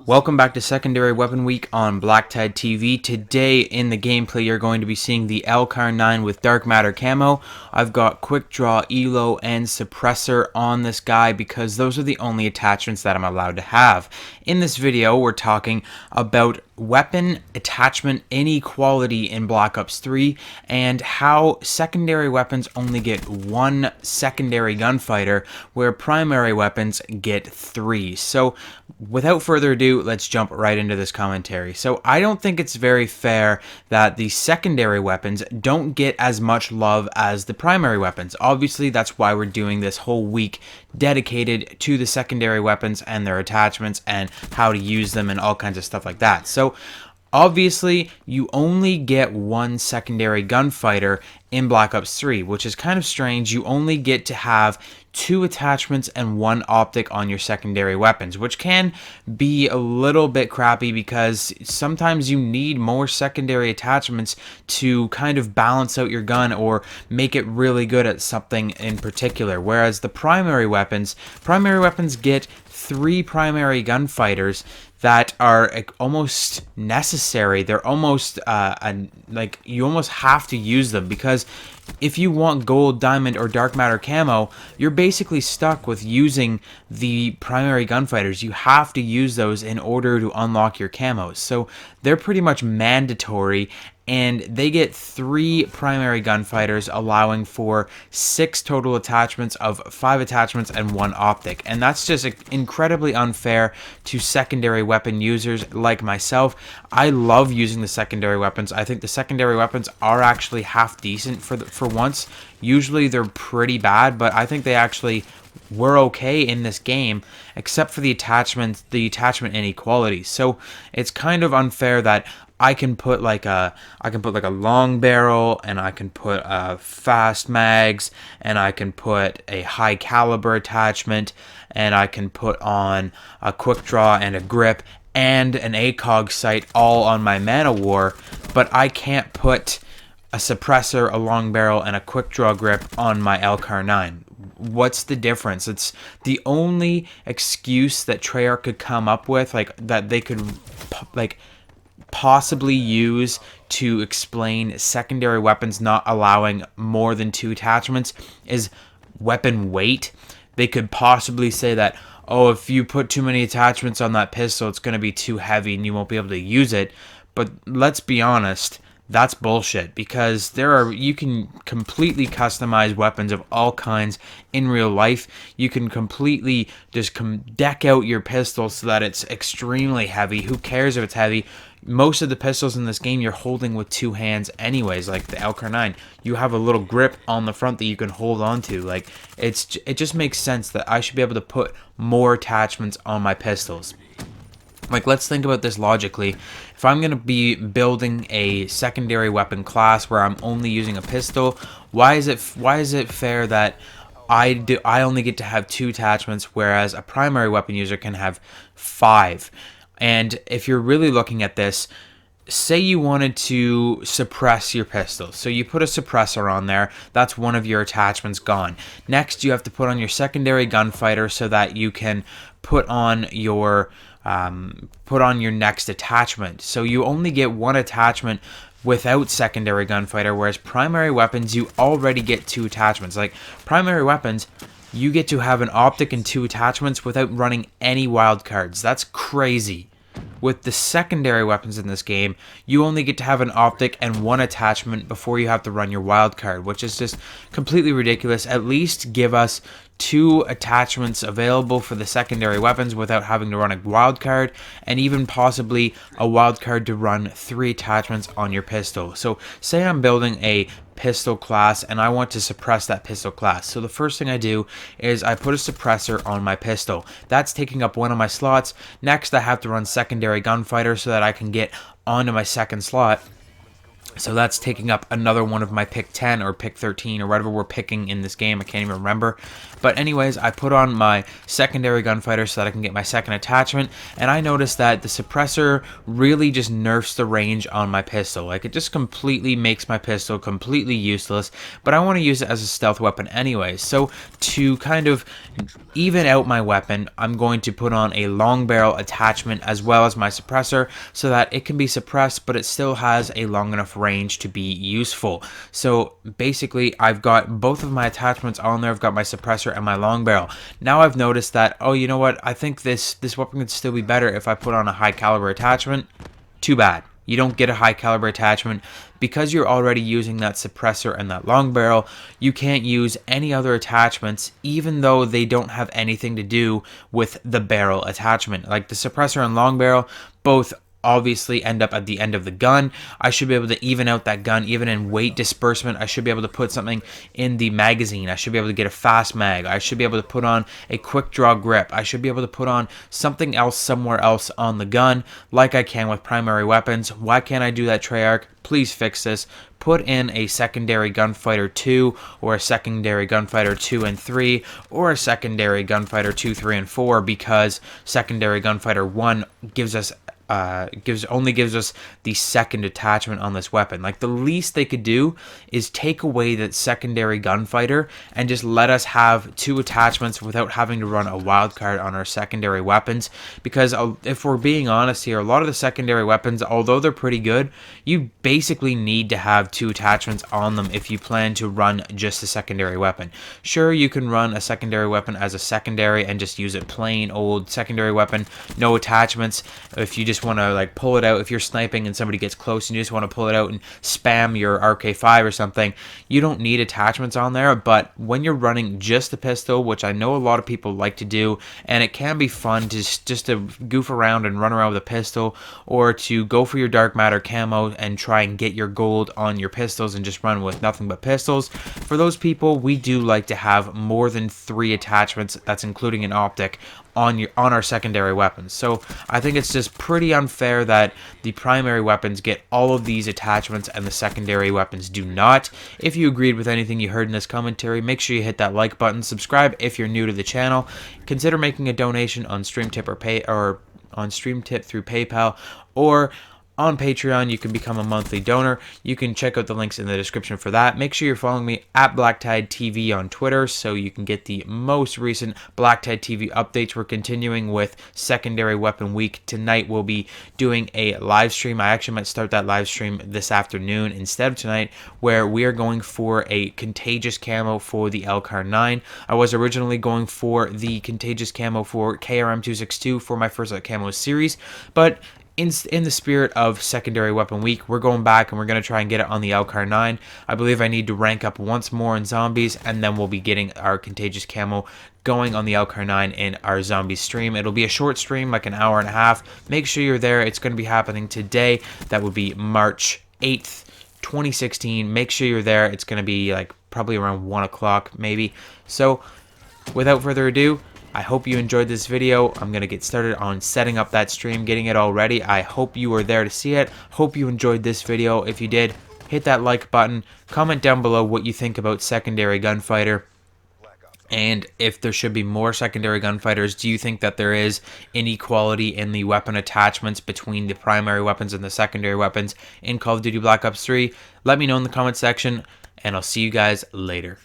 Welcome back to Secondary Weapon Week on BlackTideTV. Today in the gameplay you're going to be seeing the LCAR-9 with Dark Matter Camo. I've got Quick Draw, Elo, and Suppressor on this guy because those are the only attachments that I'm allowed to have. In this video we're talking about weapon attachment inequality in Black Ops 3 and how secondary weapons only get one secondary gunfighter where primary weapons get three. So without further ado, let's jump right into this commentary. So I don't think it's very fair that the secondary weapons don't get as much love as the primary weapons. Obviously, that's why we're doing this whole week dedicated to the secondary weapons and their attachments and how to use them and all kinds of stuff like that. So obviously, you only get one secondary gunfighter in Black Ops 3, which is kind of strange. You only get to have two attachments and one optic on your secondary weapons, which can be a little bit crappy because sometimes you need more secondary attachments to kind of balance out your gun or make it really good at something in particular. Whereas the primary weapons get three primary gunfighters that are almost necessary. They're almost like you almost have to use them because if you want gold, diamond, or dark matter camo, you're basically stuck with using the primary gunfighters. You have to use those in order to unlock your camos. So they're pretty much mandatory, and they get three primary gunfighters, allowing for 6 total attachments of 5 attachments and 1 optic. And that's just incredibly unfair to secondary weapon users like myself. I love using the secondary weapons. I think the secondary weapons are actually half decent for once. Usually they're pretty bad, but I think they actually were okay in this game, except for the attachment inequality. So it's kind of unfair that I can put like a long barrel, and I can put fast mags, and I can put a high caliber attachment, and I can put on a quick draw and a grip and an ACOG sight all on my Man of War, but I can't put a suppressor, a long barrel, and a quick draw grip on my LCAR-9. What's the difference? It's the only excuse that Treyarch could come up with, like that they could possibly use to explain secondary weapons not allowing more than 2 attachments is weapon weight. They could possibly say that, oh, if you put too many attachments on that pistol, it's going to be too heavy and you won't be able to use it. But let's be honest, that's bullshit, because you can completely customize weapons of all kinds in real life. You can completely just deck out your pistol so that it's extremely heavy. Who cares if it's heavy? Most of the pistols in this game you're holding with 2 hands anyways, like the LCAR-9. You have a little grip on the front that you can hold on to. Like, it just makes sense that I should be able to put more attachments on my pistols. Like, let's think about this logically. If I'm going to be building a secondary weapon class where I'm only using a pistol, why is it fair that I only get to have 2 attachments, whereas a primary weapon user can have 5? And if you're really looking at this, say you wanted to suppress your pistol. So you put a suppressor on there, that's one of your attachments gone. Next, you have to put on your secondary gunfighter so that you can put on your next attachment. So you only get 1 attachment without secondary gunfighter, whereas primary weapons, you already get 2 attachments. Like, primary weapons, you get to have an optic and 2 attachments without running any wildcards. That's crazy. With the secondary weapons in this game, you only get to have an optic and 1 attachment before you have to run your wildcard, which is just completely ridiculous. At least give us 2 attachments available for the secondary weapons without having to run a wildcard, and even possibly a wildcard to run 3 attachments on your pistol. So say I'm building a pistol class and I want to suppress that pistol class. So the first thing I do is I put a suppressor on my pistol. That's taking up 1 of my slots. Next, I have to run secondary gunfighter so that I can get onto my second slot. So that's taking up another one of my pick 10 or pick 13 or whatever we're picking in this game. I can't even remember. But anyways, I put on my secondary gunfighter so that I can get my second attachment. And I noticed that the suppressor really just nerfs the range on my pistol. Like, it just completely makes my pistol completely useless. But I want to use it as a stealth weapon anyways. So to kind of even out my weapon, I'm going to put on a long barrel attachment as well as my suppressor so that it can be suppressed, but it still has a long enough range to be useful. So basically, I've got both of my attachments on there. I've got my suppressor and my long barrel. Now I've noticed that, oh, you know what? I think this weapon could still be better if I put on a high caliber attachment. Too bad. You don't get a high caliber attachment because you're already using that suppressor and that long barrel. You can't use any other attachments, even though they don't have anything to do with the barrel attachment. Like the suppressor and long barrel both obviously end up at the end of the gun. I should be able to even out that gun, even in weight disbursement. I should be able to put something in the magazine. I should be able to get a fast mag. I should be able to put on a quick draw grip. I should be able to put on something else somewhere else on the gun like I can with primary weapons. Why can't I do that, Treyarch? Please fix this. Put in a secondary Gunfighter 2 or a secondary Gunfighter 2 and 3 or a secondary Gunfighter 2, 3, and 4, because secondary Gunfighter 1 gives us only gives us the second attachment on this weapon. Like, the least they could do is take away that secondary gunfighter and just let us have two attachments without having to run a wildcard on our secondary weapons. Because if we're being honest here, a lot of the secondary weapons, although they're pretty good, you basically need to have two attachments on them if you plan to run just a secondary weapon. Sure, you can run a secondary weapon as a secondary and just use it plain old secondary weapon, no attachments. If you just want to like pull it out, if you're sniping and somebody gets close and you just want to pull it out and spam your RK5 or something, you don't need attachments on there. But when you're running just the pistol, which I know a lot of people like to do, and it can be fun to just to goof around and run around with a pistol, or to go for your dark matter camo and try and get your gold on your pistols and just run with nothing but pistols. For those people, we do like to have more than 3 attachments, that's including an optic, on our secondary weapons. So I think it's just pretty unfair that the primary weapons get all of these attachments and the secondary weapons do not. If you agreed with anything you heard in this commentary, make sure you hit that like button, subscribe if you're new to the channel, consider making a donation on StreamTip on StreamTip through PayPal, or on Patreon. You can become a monthly donor. You can check out the links in the description for that. Make sure you're following me at BlackTideTV on Twitter so you can get the most recent BlackTideTV updates. We're continuing with Secondary Weapon Week. Tonight we'll be doing a live stream. I actually might start that live stream this afternoon instead of tonight, where we are going for a Contagious Camo for the LCAR 9. I was originally going for the Contagious Camo for KRM 262 for my first camo series, but in the spirit of Secondary Weapon Week, we're going back and we're going to try and get it on the LCAR 9. I believe I need to rank up once more in zombies, and then we'll be getting our Contagious Camo going on the LCAR 9 in our zombie stream. It'll be a short stream, like an hour and a half. Make sure you're there. It's going to be happening today. That would be March 8th, 2016. Make sure you're there. It's going to be like probably around 1 o'clock maybe. So without further ado, I hope you enjoyed this video. I'm going to get started on setting up that stream, getting it all ready. I hope you were there to see it. Hope you enjoyed this video. If you did, hit that like button. Comment down below what you think about Secondary Gunfighter. And if there should be more secondary gunfighters, do you think that there is inequality in the weapon attachments between the primary weapons and the secondary weapons in Call of Duty Black Ops 3? Let me know in the comment section, and I'll see you guys later.